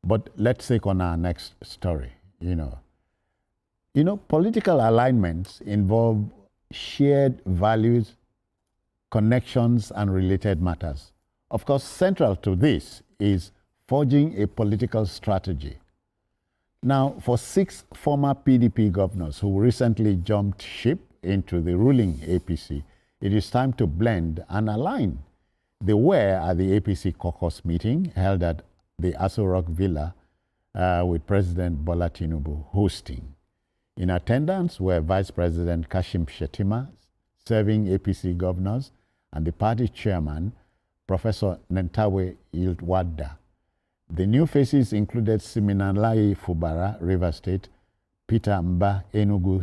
But let's take on our next story. Political alignments involve shared values, connections, and related matters. Of course, central to this is forging a political strategy. Now, for 6 former PDP governors who recently jumped ship into the ruling APC, it is time to blend and align. They were at the APC Caucus meeting held at the Aso Rock Villa with President Bola Tinubu hosting. In attendance were Vice President Kashim Shettima, serving APC governors, and the party chairman, Professor Nentawe Yilwadda. The new faces included Siminalayi Fubara, River State, Peter Mba, Enugu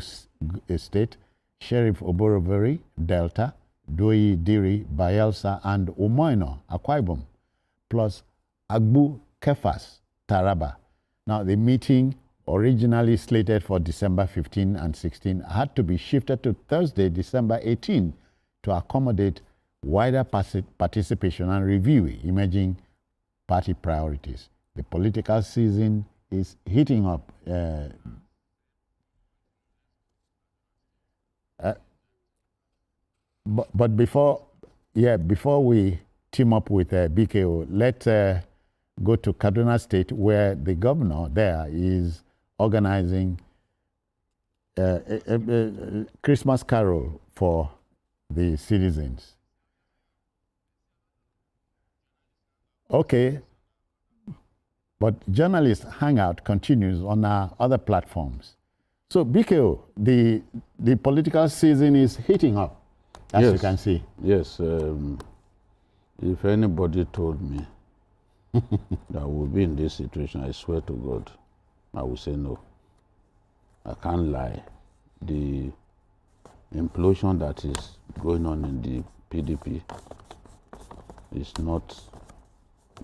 State, Sheriff Oboreveri, Delta, Doyi Diri, Bayelsa, and Umoino, Akwa Ibom, plus Agbu Kefas, Taraba. Now, the meeting, originally slated for December 15 and 16, had to be shifted to Thursday, December 18, to accommodate wider participation and review emerging party priorities. The political season is heating up. But before we team up with BKO, let's go to Kaduna State, where the governor there is organizing a Christmas carol for the citizens. Okay, but journalist hangout continues on our other platforms. So BKO, the political season is heating up, as you can see. Yes, if anybody told me that we'll be in this situation, I swear to God, I will say no. I can't lie. The implosion that is going on in the PDP is not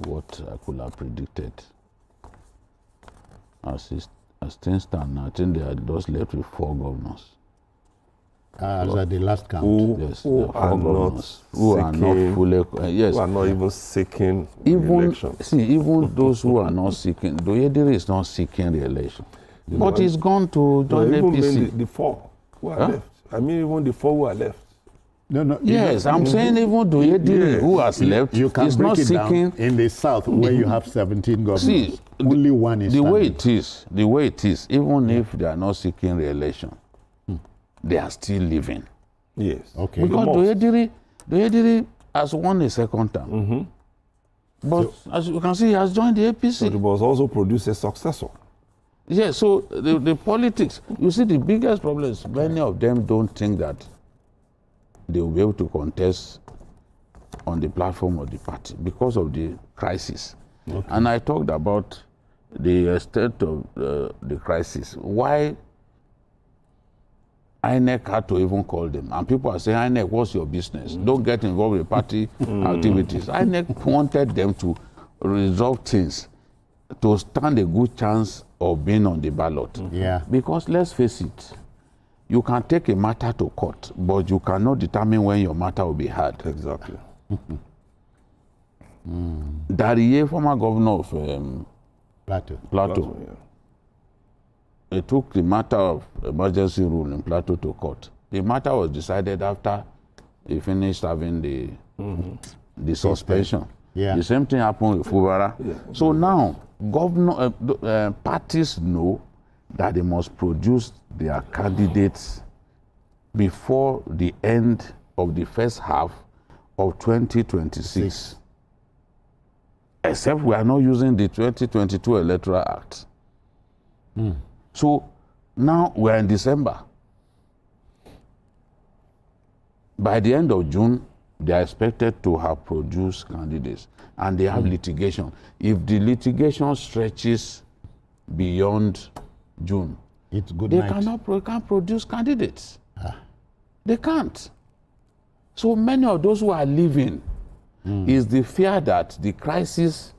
what I could have predicted. As things stand now, I think they are just left with 4 governors. As at the last count. Who are not even seeking re-election. See, even those who are not seeking, Doyediri is not seeking re-election. But he's gone to join APC. The 4 who are left. I mean, even the 4 who are left. No. Yes, I'm saying even Doyediri, who has left, you can is break not it seeking. Down in the south, where you have 17 governors. See, only one is the standing. way it is, even if they are not seeking re-election, they are still living. Yes. Okay. Because Doyediri has won a second term. But as you can see, he has joined the APC. So he must also produce a successor. Yes, so the politics, you see, the biggest problem is many of them don't think that they will be able to contest on the platform of the party because of the crisis. Okay. And I talked about the extent of the crisis. Why INEC had to even call them. And people are saying, INEC, what's your business? Don't get involved with party activities. INEC wanted them to resolve things to stand a good chance of being on the ballot. Yeah. Because let's face it, you can take a matter to court, but you cannot determine when your matter will be heard. Exactly. Dariye, former governor of Plateau. Yeah. They took the matter of emergency rule in Plateau to court. The matter was decided after he finished having the suspension. Yeah. The same thing happened with Fubara. Yeah. So now, parties know that they must produce their candidates before the end of the first half of 2026. Except we are not using the 2022 Electoral Act. So now we are in December. By the end of June, they are expected to have produced candidates, and they have litigation. If the litigation stretches beyond June, it's good they night. can't produce candidates. They can't. So many of those who are leaving is the fear that the crisis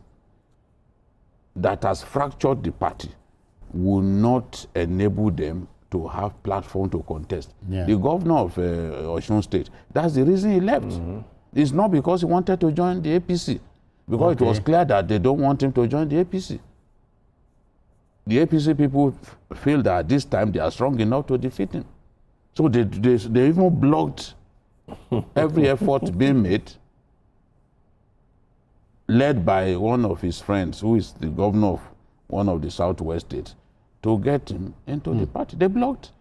that has fractured the party will not enable them to have platform to contest. Yeah. The governor of Osun State, that's the reason he left. It's not because he wanted to join the APC, because it was clear that they don't want him to join the APC. the APC people feel that this time they are strong enough to defeat him. So they even blocked every effort being made, led by one of his friends, who is the governor of one of the southwest states, to get him into the party. They blocked,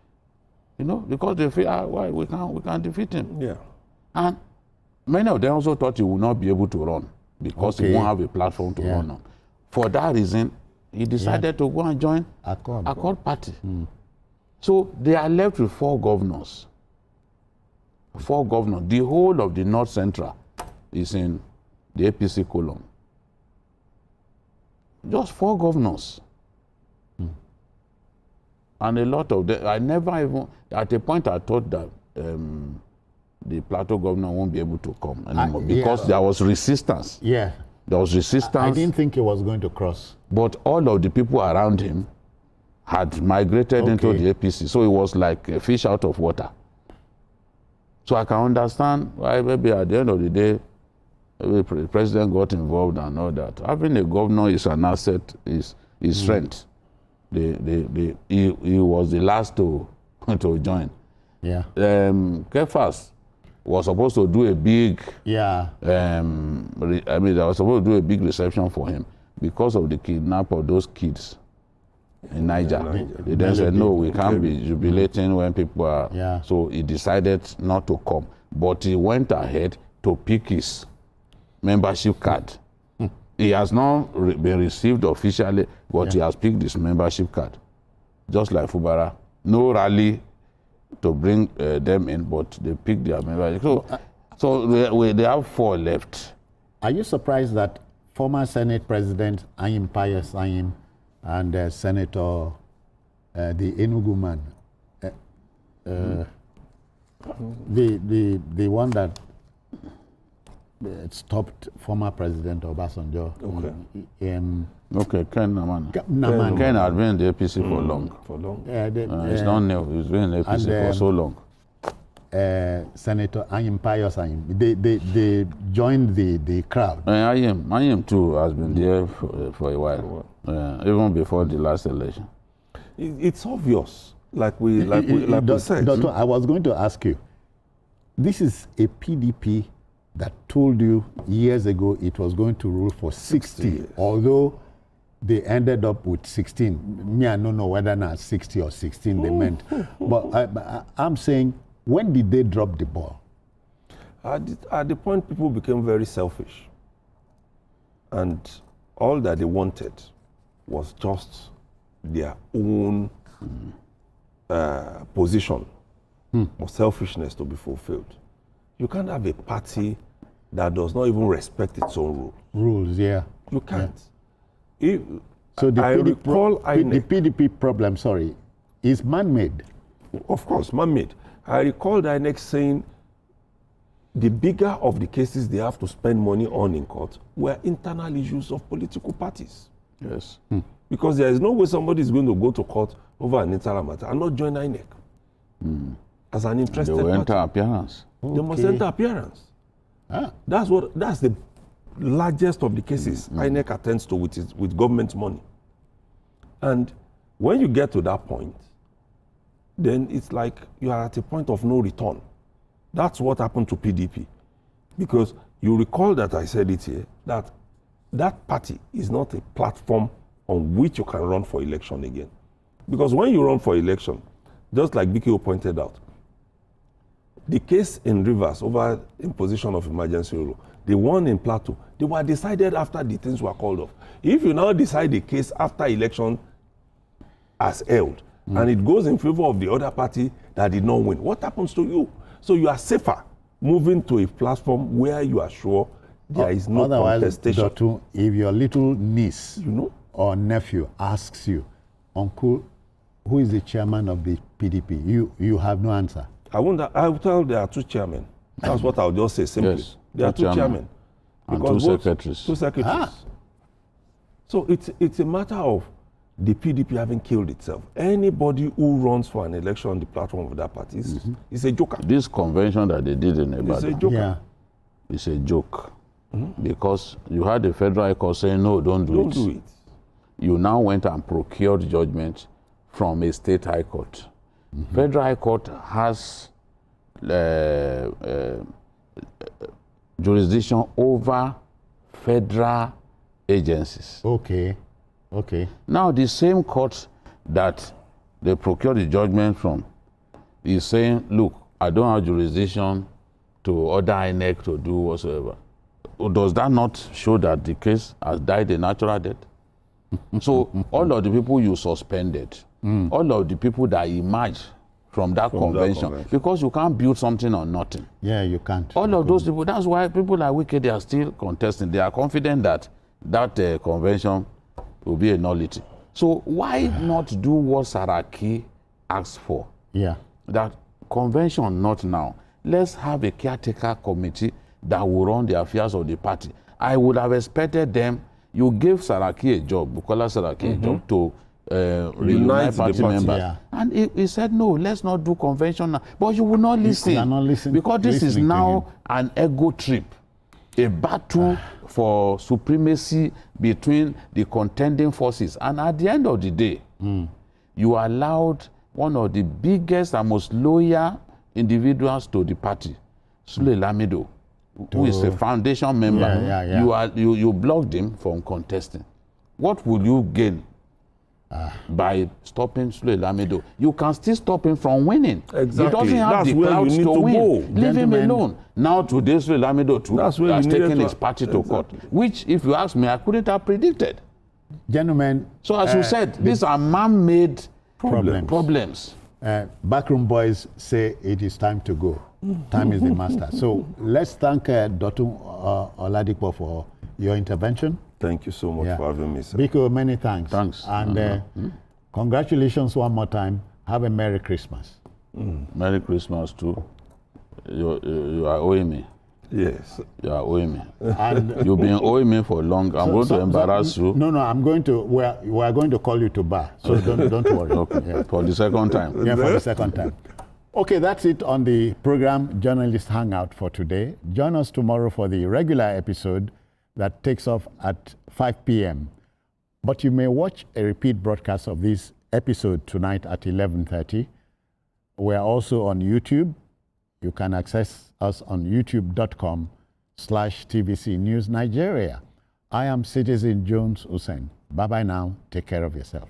because they feel, why we can't defeat him. Yeah. And many of them also thought he would not be able to run because he won't have a platform to run on. For that reason, he decided to go and join Accord Party. So they are left with 4 governors. 4 governors. The whole of the North Central is in the APC column. Just 4 governors. And a lot of them, I never even, at a point I thought that the Plateau governor won't be able to come anymore because there was resistance. Yeah. There was resistance. I didn't think he was going to cross. But all of the people around him had migrated into the APC. So it was like a fish out of water. So I can understand why maybe at the end of the day, the president got involved and all that. Having a governor is an asset, is strength. He was the last to join. Yeah. Kefas was supposed to do a big, they were supposed to do a big reception for him because of the kidnap of those kids in Niger. They then said, no, we can't be jubilating when people are. Yeah. So he decided not to come. But he went ahead to pick his membership card. He has not been received officially, but he has picked his membership card. Just like Fubara. No rally to bring them in, but they picked their membership. So they have 4 left. Are you surprised that former Senate President Anyim Pius Anyim and Senator, the Enugu man, the one that stopped former President Obasanjo. Ken Naman. Ken had been in the APC for long. It's not new. He's been in the APC for so long. Senator Anyim Pius Anyim, they joined the crowd. Anyim too has been there for a while, even before the last election. It's obvious, like we said. Doctor, I was going to ask you, this is a PDP that told you years ago it was going to rule for 60, although they ended up with 16. Me, I don't know whether not 60 or 16 they meant. But I'm saying, when did they drop the ball? At the point people became very selfish. And all that they wanted was just their own position of selfishness to be fulfilled. You can't have a party that does not even respect its own rules. Yeah. You can't. Yeah. So the PDP problem, is man-made. Of course, man-made. I recall the INEC saying the bigger of the cases they have to spend money on in court were internal issues of political parties. Yes. Because there is no way somebody is going to go to court over an internal matter and not join INEC as an interested party. They will enter appearance. They must enter appearance. That's the largest of the cases INEC attends to with government money. And when you get to that point, then it's like you are at a point of no return. That's what happened to PDP. Because you recall that I said it here, that party is not a platform on which you can run for election again. Because when you run for election, just like BKO pointed out, the case in Rivers over imposition of emergency rule, the one in Plateau, they were decided after the things were called off. If you now decide the case after election as held, and it goes in favor of the other party that did not win, what happens to you? So you are safer moving to a platform where you are sure there is no contestation. Otherwise, if your little niece or nephew asks you, Uncle, who is the chairman of the PDP? You have no answer. I will tell there are 2 chairmen. That's what I'll just say simply. Yes, there are 2 chairmen. And 2 secretaries. 2 secretaries. So it's a matter of the PDP having killed itself. Anybody who runs for an election on the platform of that party is a joker. This convention that they did in Ibadan, it's a joker. It's a joke. Because you had the Federal High Court saying, no, don't do it. you now went and procured judgment from a state high court. Federal High Court has jurisdiction over federal agencies. Okay. Now, the same court that they procured the judgment from is saying, look, I don't have jurisdiction to order INEC to do whatsoever. Does that not show that the case has died a natural death? So all of the people you suspended, all of the people that emerged from that convention, because you can't build something on nothing. Yeah, you can't. All of those people, that's why people like Wike, they are still contesting. They are confident that that convention will be a nullity. So why not do what Saraki asked for? Yeah. That convention, not now. Let's have a caretaker committee that will run the affairs of the party. I would have expected them. You gave Saraki a job, Bukola Saraki a job to reunite party members. Yeah. And he said, no, let's not do convention now. But you will not listen. Not listening, because this is now an ego trip, a battle for supremacy between the contending forces. And at the end of the day, you allowed one of the biggest and most loyal individuals to the party, Sule Lamido, who is a foundation member. You blocked him from contesting. What will you gain by stopping Sule Lamido? You can still stop him from winning. Exactly. He doesn't have the clouds to win. Leave him alone. Now today Sule Lamido too has taken his party to court, which, if you ask me, I couldn't have predicted. Gentlemen. So as you said, these are man-made problems. Backroom boys say it is time to go. Time is the master. So let's thank Dotun Oladipo for your intervention. Thank you so much for having me, sir. Biko, many thanks. Thanks. And congratulations one more time. Have a Merry Christmas. Merry Christmas too. You are owing me. Yes. You are owing me. And you've been owing me for long. I'm going to embarrass you. No, I'm going to. We are going to call you to bar. So don't worry. Okay. Yeah. For the second time. Yeah, for the second time. Okay, that's it on the program Journalist Hangout for today. Join us tomorrow for the regular episode that takes off at 5 p.m. But you may watch a repeat broadcast of this episode tonight at 11:30. We're also on YouTube. You can access us on youtube.com/TVC News Nigeria. I am Citizen Jones Hussein. Bye-bye now. Take care of yourself.